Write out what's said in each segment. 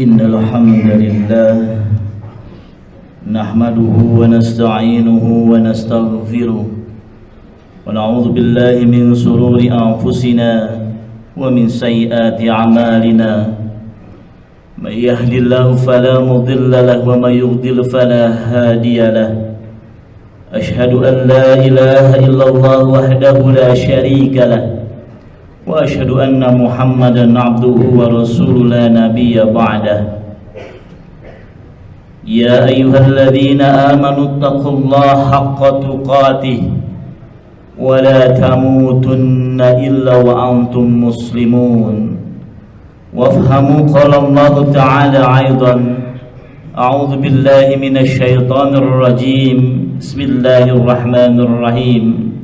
Innal hamdalillah nahmaduhu wa nasta'inuhu wa nastaghfiruh wa na'udzu billahi min shururi anfusina wa min sayyiati a'malina may yahdihillahu fala mudilla lahu wa may yudlil fala hadiya lahu ashhadu an la ilaha illallah wahdahu la syarika lahu wa asyhadu anna Muhammadan abduhu wa rasuluhu la nabiyya ba'dah. Ya ayyuhalladzina amanu taqullaha haqqa tuqatih wa la tamutunna illa wa antum muslimun. Wafhamu qala Allah ta'ala aidan a'udzu billahi minasy syaithanir rajim. Bismillahirrahmanirrahim.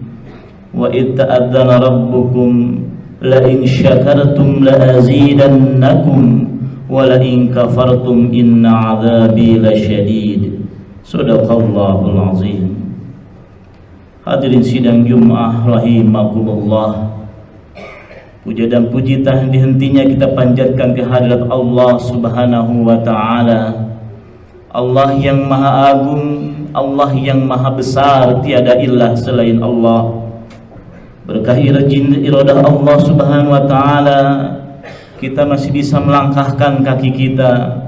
Wa idh ta'adzana rabbukum la in syakartum la azidannakum wa la in kafartum inna adzabi lasyadid. Shadaqallahul azim. Hadirin sidang Jumat rahimakumullah. Puja dan puji tak henti-hentinya kita panjatkan ke hadirat Allah Subhanahu wa taala. Allah yang maha agung, Allah yang maha besar, tiada ilah selain Allah. Berkah iradah Allah Subhanahu wa taala, kita masih bisa melangkahkan kaki kita,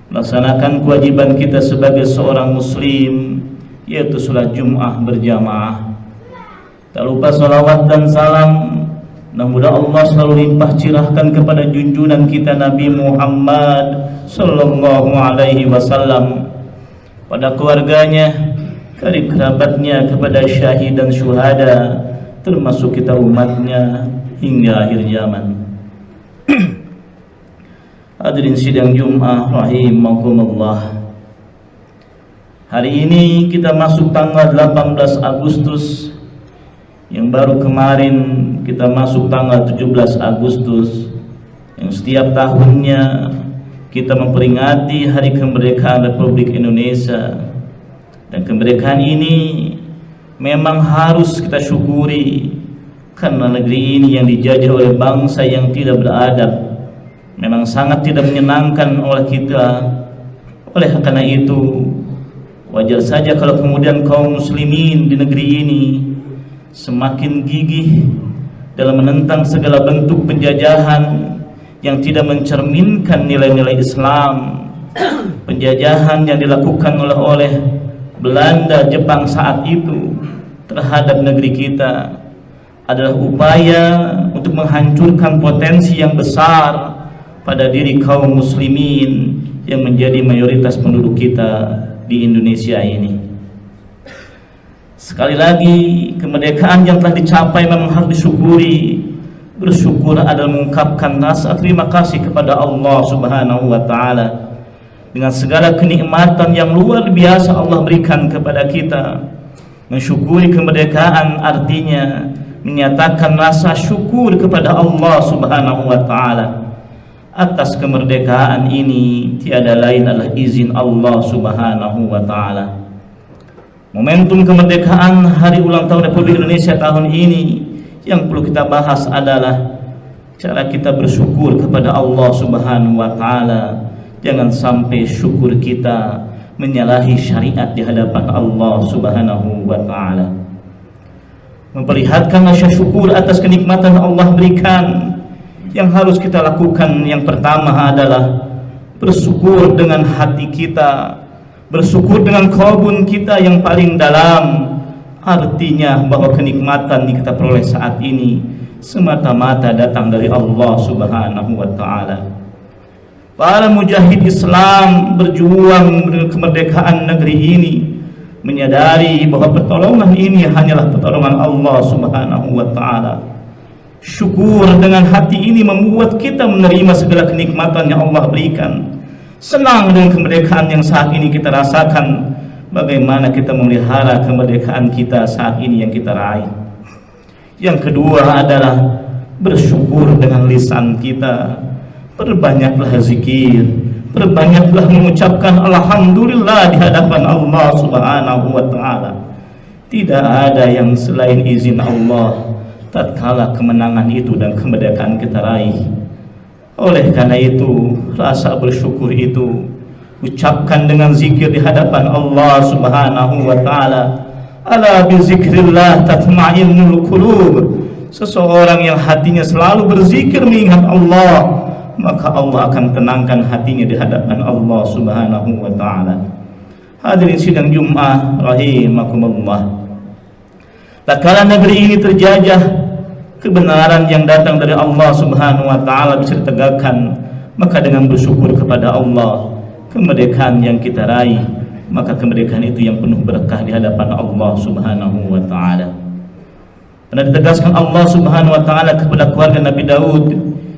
melaksanakan kewajiban kita sebagai seorang muslim, yaitu salat Jumat berjamaah. Tak lupa salawat dan salam, mudah Allah selalu limpah curahkan kepada junjungan kita Nabi Muhammad sallallahu alaihi wasallam, pada keluarganya, karib kerabatnya, kepada syahid dan syuhada, termasuk kita umatnya hingga akhir zaman. Hadirin sidang Jumat rahimakumullah. Hari ini kita masuk tanggal 18 Agustus, yang baru kemarin kita masuk tanggal 17 Agustus, yang setiap tahunnya kita memperingati hari kemerdekaan Republik Indonesia. Dan kemerdekaan ini memang harus kita syukuri, karena negeri ini yang dijajah oleh bangsa yang tidak beradab memang sangat tidak menyenangkan oleh kita. Oleh karena itu, wajar saja kalau kemudian kaum muslimin di negeri ini semakin gigih dalam menentang segala bentuk penjajahan yang tidak mencerminkan nilai-nilai Islam. Penjajahan yang dilakukan oleh Belanda, Jepang saat itu terhadap negeri kita adalah upaya untuk menghancurkan potensi yang besar pada diri kaum muslimin yang menjadi mayoritas penduduk kita di Indonesia ini. Sekali lagi, kemerdekaan yang telah dicapai memang harus disyukuri. Bersyukur adalah mengungkapkan rasa terima kasih kepada Allah Subhanahu wa taala dengan segala kenikmatan yang luar biasa Allah berikan kepada kita. Mensyukuri kemerdekaan artinya menyatakan rasa syukur kepada Allah Subhanahu wa taala. Atas kemerdekaan ini tiada lain adalah izin Allah Subhanahu wa taala. Momentum kemerdekaan hari ulang tahun Republik Indonesia tahun ini yang perlu kita bahas adalah cara kita bersyukur kepada Allah Subhanahu wa taala. Jangan sampai syukur kita menyalahi syariat di hadapan Allah Subhanahu wa taala. Memperlihatkan rasa syukur atas kenikmatan Allah berikan, yang harus kita lakukan yang pertama adalah bersyukur dengan hati kita, bersyukur dengan qalbun kita yang paling dalam. Artinya bahwa kenikmatan yang kita peroleh saat ini semata-mata datang dari Allah Subhanahu wa taala. Para mujahid Islam berjuang dengan kemerdekaan negeri ini, menyadari bahwa pertolongan ini hanyalah pertolongan Allah Subhanahu wa taala. Syukur dengan hati ini membuat kita menerima segala kenikmatan yang Allah berikan. Senang dengan kemerdekaan yang saat ini kita rasakan. Bagaimana kita memelihara kemerdekaan kita saat ini yang kita raih. Yang kedua adalah bersyukur dengan lisan kita. Perbanyaklah zikir, perbanyaklah mengucapkan alhamdulillah di hadapan Allah Subhanahu wa taala. Tidak ada yang selain izin Allah tatkala kemenangan itu dan kemerdekaan kita raih. Oleh karena itu, rasa bersyukur itu ucapkan dengan zikir di hadapan Allah Subhanahu wa taala. Ala bi zikrillah tatma'innul qulub. Seseorang yang hatinya selalu berzikir mengingat Allah, maka Allah akan tenangkan hatinya di hadapan Allah Subhanahu wa taala. Hadirin sidang Jumat rahimakumullah. Tatkala negeri ini terjajah, kebenaran yang datang dari Allah Subhanahu wa taala bisa ditegakkan, maka dengan bersyukur kepada Allah, kemerdekaan yang kita raih, maka kemerdekaan itu yang penuh berkah di hadapan Allah Subhanahu wa taala. Pernah ditegaskan Allah Subhanahu wa taala kepada keluarga Nabi Daud,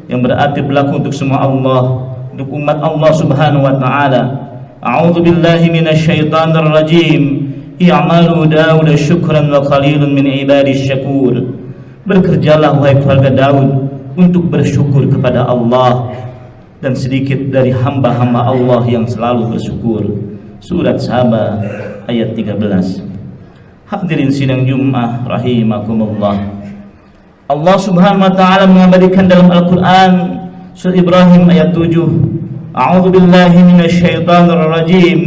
yang berarti berlaku untuk semua Allah, untuk umat Allah Subhanahu wa taala. A'udzu billahi minasyaitonir rajim. I'malu Daud syukran wa qalilun min ibadis syakur. Bekerjalah wahai keluarga Daud untuk bersyukur kepada Allah, dan sedikit dari hamba-hamba Allah yang selalu bersyukur. Surat Saba ayat 13. Hadirin sidang Jumat rahimakumullah. Allah Subhanahu wa taala mengabadikan dalam Al-Qur'an surat Ibrahim ayat 7. A'udzu billahi minasyaitonir rajim.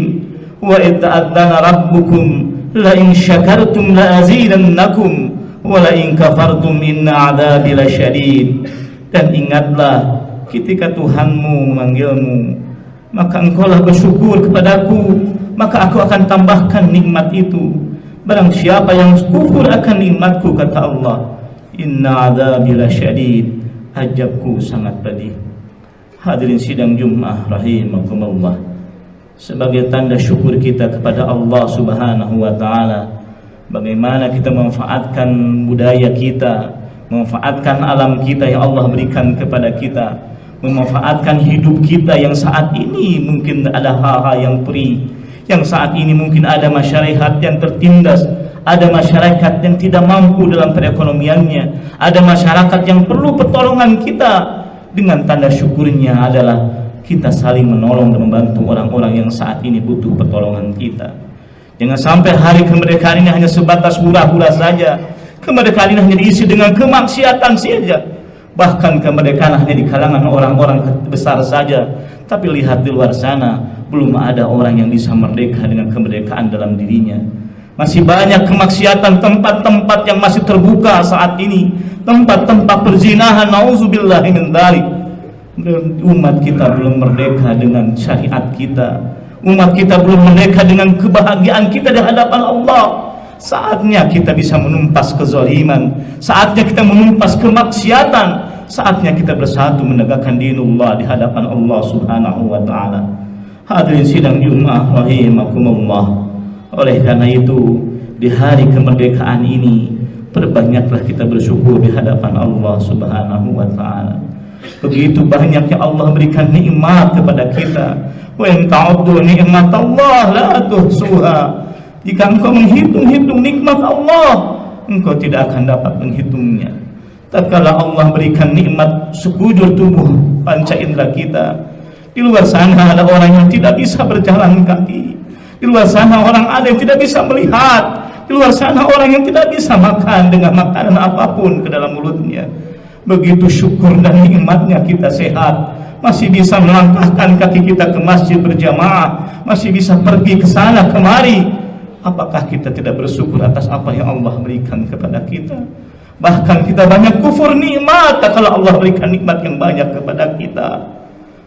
Wa idh ta'adzana rabbukum la in syakartum la azidannakum wa la in kafartum inna 'adzabi lasyadid. Dan ingatlah ketika Tuhanmu memanggilmu, maka engkaulah bersyukur kepadaku, maka aku akan tambahkan nikmat itu. Barang siapa yang kufur akan nikmatku, kata Allah, inna 'adzabi lasyadid, azabku sangat pedih. Hadirin sidang Jumat rahimakumullah, sebagai tanda syukur kita kepada Allah Subhanahu wa taala, bagaimana kita memanfaatkan budaya kita, memanfaatkan alam kita yang Allah berikan kepada kita, memanfaatkan hidup kita yang saat ini mungkin ada hal-hal yang perih, yang saat ini mungkin ada masyarakat yang tertindas, ada masyarakat yang tidak mampu dalam perekonomiannya, ada masyarakat yang perlu pertolongan kita. Dengan tanda syukurnya adalah kita saling menolong dan membantu orang-orang yang saat ini butuh pertolongan kita. Jangan sampai hari kemerdekaan ini hanya sebatas hura-hura saja. Kemerdekaan ini hanya diisi dengan kemaksiatan saja. Bahkan kemerdekaan hanya di kalangan orang-orang besar saja. Tapi lihat di luar sana, belum ada orang yang bisa merdeka dengan kemerdekaan dalam dirinya. Masih banyak kemaksiatan, tempat-tempat yang masih terbuka saat ini, tempat-tempat perzinahan, nauzubillahi min dzalik. Umat kita belum merdeka dengan syariat kita. Umat kita belum merdeka dengan kebahagiaan kita di hadapan Allah. Saatnya kita bisa menumpas kezaliman, saatnya kita menumpas kemaksiatan, saatnya kita bersatu menegakkan dinullah di hadapan Allah Subhanahu wa taala. Hadirin sidang Jumat rahimakumullah. Oleh karena itu, di hari kemerdekaan ini, perbanyaklah kita bersyukur di hadapan Allah Subhanahu wa taala. Begitu banyak yang Allah berikan nikmat kepada kita. Wa in ta'uddu ni'matallah la tuhsuha. Jika engkau menghitung-hitung nikmat Allah, engkau tidak akan dapat menghitungnya. Tatkala Allah berikan nikmat sekujur tubuh panca indera kita, di luar sana ada orang yang tidak bisa berjalan kaki. Di luar sana orang ada yang tidak bisa melihat. Di luar sana orang yang tidak bisa makan dengan makanan apapun ke dalam mulutnya. Begitu syukur dan nikmatnya kita sehat, masih bisa melangkahkan kaki kita ke masjid berjamaah, masih bisa pergi ke sana kemari. Apakah kita tidak bersyukur atas apa yang Allah berikan kepada kita? Bahkan kita banyak kufur nikmat kalau Allah berikan nikmat yang banyak kepada kita.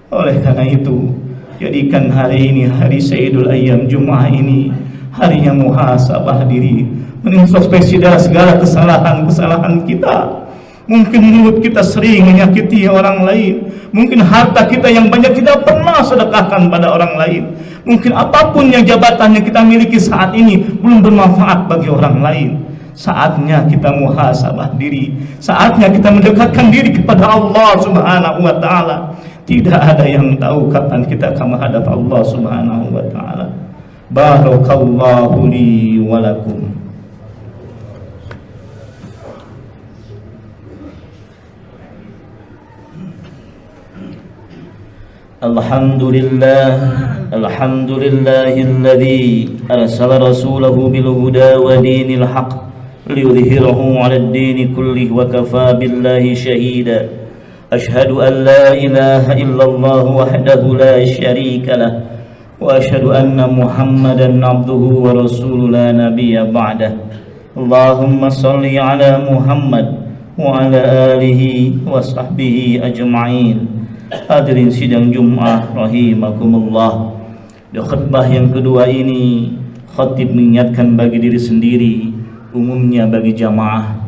Oleh karena itu, jadikan hari ini, hari Sayyidul Ayyam Jumat ini, harinya muhasabah diri, menintrospeksi dari segala kesalahan-kesalahan kita. Mungkin mulut kita sering menyakiti orang lain, mungkin harta kita yang banyak tidak pernah sedekahkan pada orang lain, mungkin apapun yang jabatan yang kita miliki saat ini belum bermanfaat bagi orang lain. Saatnya kita muhasabah diri, saatnya kita mendekatkan diri kepada Allah Subhanahu wa taala. Tidak ada yang tahu kapan kita akan menghadap Allah Subhanahu wa taala. Barakallahu li wa lakum. Alhamdulillahilladzi arsala rasulahu bil huda wa dinil haqq liyudhhirahu 'alad dini kullih wa kafaa billahi shahida. أشهد أن لا إله إلا الله وحده لا شريك له وأشهد أن محمدا عبده ورسوله لا نبي بعده اللهم صل على محمد وعلى آله وصحبه أجمعين. Hadirin sidang Jumat rahimakumullah. Di khutbah yang kedua ini khatib mengingatkan bagi diri sendiri, umumnya bagi jamaah,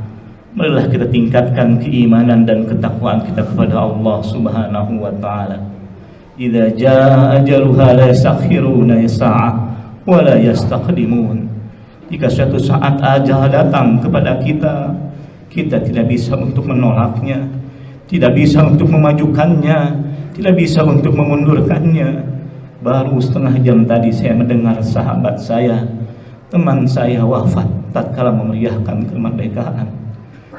marilah kita tingkatkan keimanan dan ketakwaan kita kepada Allah Subhanahu wa taala. Idza jaa ajaluha la yastakhiruna sa'ah wa la yastaqdimun. Jika suatu saat ajal datang kepada kita, kita tidak bisa untuk menolaknya, tidak bisa untuk memajukannya, tidak bisa untuk memundurkannya. Baru setengah jam tadi saya mendengar sahabat saya, teman saya wafat tatkala memeriahkan kemerdekaan.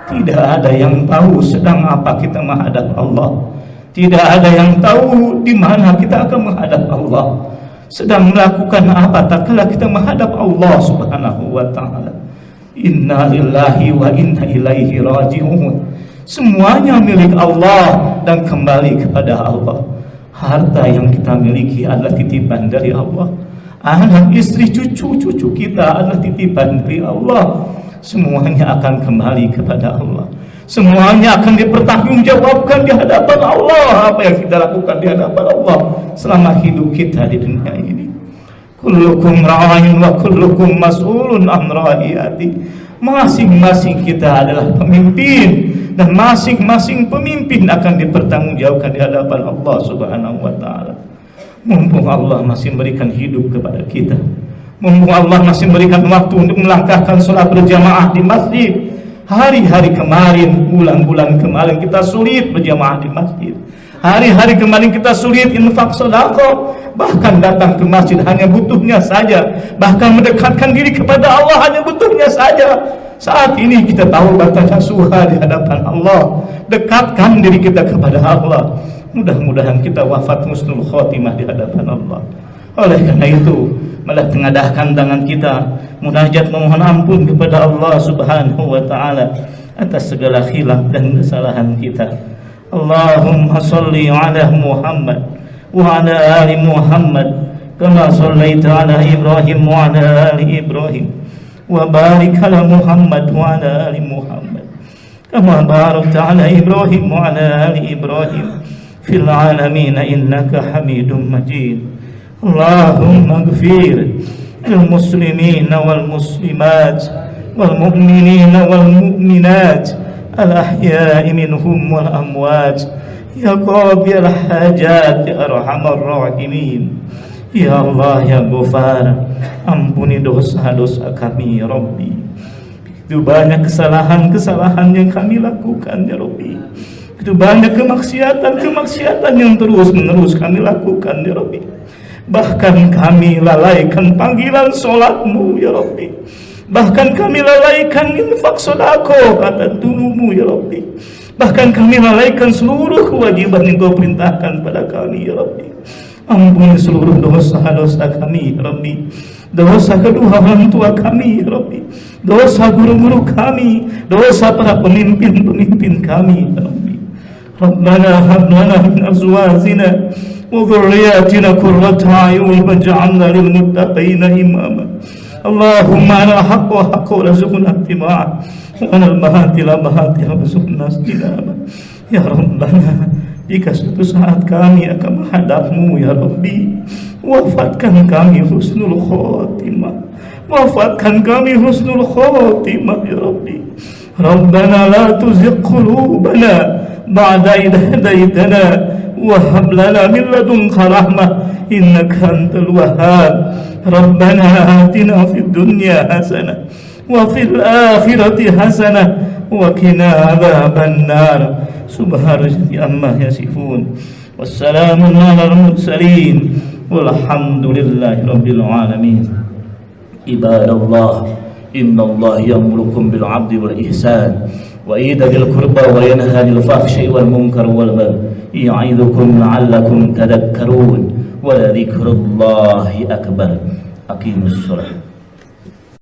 Tidak ada yang tahu sedang apa kita menghadap Allah. Tidak ada yang tahu di mana kita akan menghadap Allah, sedang melakukan apa tatkala kita menghadap Allah Subhanahu wa taala. Inna lillahi wa inna ilaihi raji'un. Semuanya milik Allah dan kembali kepada Allah. Harta yang kita miliki adalah titipan dari Allah. Anak, istri, cucu-cucu kita adalah titipan dari Allah. Semuanya akan kembali kepada Allah. Semuanya akan dipertanggungjawabkan di hadapan Allah. Apa yang kita lakukan di hadapan Allah selama hidup kita di dunia ini. Kullukum ra'in wa kullukum mas'ulun an ra'iyati. Masing-masing kita adalah pemimpin, dan masing-masing pemimpin akan dipertanggungjawabkan di hadapan Allah Subhanahu wa taala. Mumpung Allah masih memberikan hidup kepada kita, mumpung Allah masih memberikan waktu untuk melangkahkan sholat berjamaah di masjid. Hari-hari kemarin, bulan-bulan kemarin kita sulit berjamaah di masjid. Hari-hari kemarin kita sulit infak sedekah, bahkan datang ke masjid hanya butuhnya saja, bahkan mendekatkan diri kepada Allah hanya butuhnya saja. Saat ini kita tahu batas nasuha di hadapan Allah, dekatkan diri kita kepada Allah. Mudah-mudahan kita wafat husnul khotimah di hadapan Allah. Oleh karena itu, malah tengadahkan tangan kita munajat memohon ampun kepada Allah Subhanahu wa taala atas segala khilaf dan kesalahan kita. Allahumma salli ala Muhammad wa ala ali Muhammad kama sallaita ala Ibrahim wa ala ali Ibrahim wa barik ala Muhammad wa ala ali Muhammad kama barakta ala Ibrahim wa ala ali Ibrahim fil alamin innaka Hamidum Majid. Allahumma ighfir lil muslimina wal muslimat wal mu'minina wal mu'minat al-ahya'i minhum wal amwat ya qadiyal hajat ya arhamar rahimin. Ya Allah ya Ghafar, ampuni dosa-dosa kami ya Rabbi. Begitu banyak kesalahan-kesalahan yang kami lakukan ya Rabbi. Begitu banyak kemaksiatan yang terus-menerus kami lakukan ya Rabbi. Bahkan kami lalaikan panggilan solatmu ya Rabbi. Bahkan kami lalaikan infak sedekah kata tunumu ya Rabbi. Bahkan kami lalaikan seluruh kewajiban yang Kau perintahkan pada kami ya Rabbi. Ampuni seluruh dosa-dosa kami ya Rabbi. Dosa kedua orang tua kami ya Rabbi. Dosa guru-guru kami, dosa para pemimpin-pemimpin kami ya Rabbi. Rabbana hab lana min azwajina wa dhurriyyatina qurrata a'yun waj'alna lil muttaqina imama. Allahumma ala haqq wa haqq warzuqna ittiba'a wa ala al-batil warzuqna istinaba. Ya Rabbana, jika suatu saat kami akan menghadapmu ya Rabbi, wafatkan kami husnul khotimah, wafatkan kami husnul khotimah ya Rabbi. Rabbana la tuzigh qulubana ba'da idh hadaytana wa hab lana min ladunka rahmah innaka antal wahhab. Rabbana atina fid dunya hasanah wa fil akhirati hasanah wa qina adzaban nar. Subhanallah amma yasifun. Wassalamun alal mursalin walhamdulillahi rabbil alamin. Ibadallah, innallaha ya'murukum bil 'adli wal ihsan wa itaa'il qurba wa yanha 'anil fahsya'i wal munkar wal baghi ya'idukum la'allakum tadhakkarun. Wa dzikrullahi akbar. Aqimus shalah.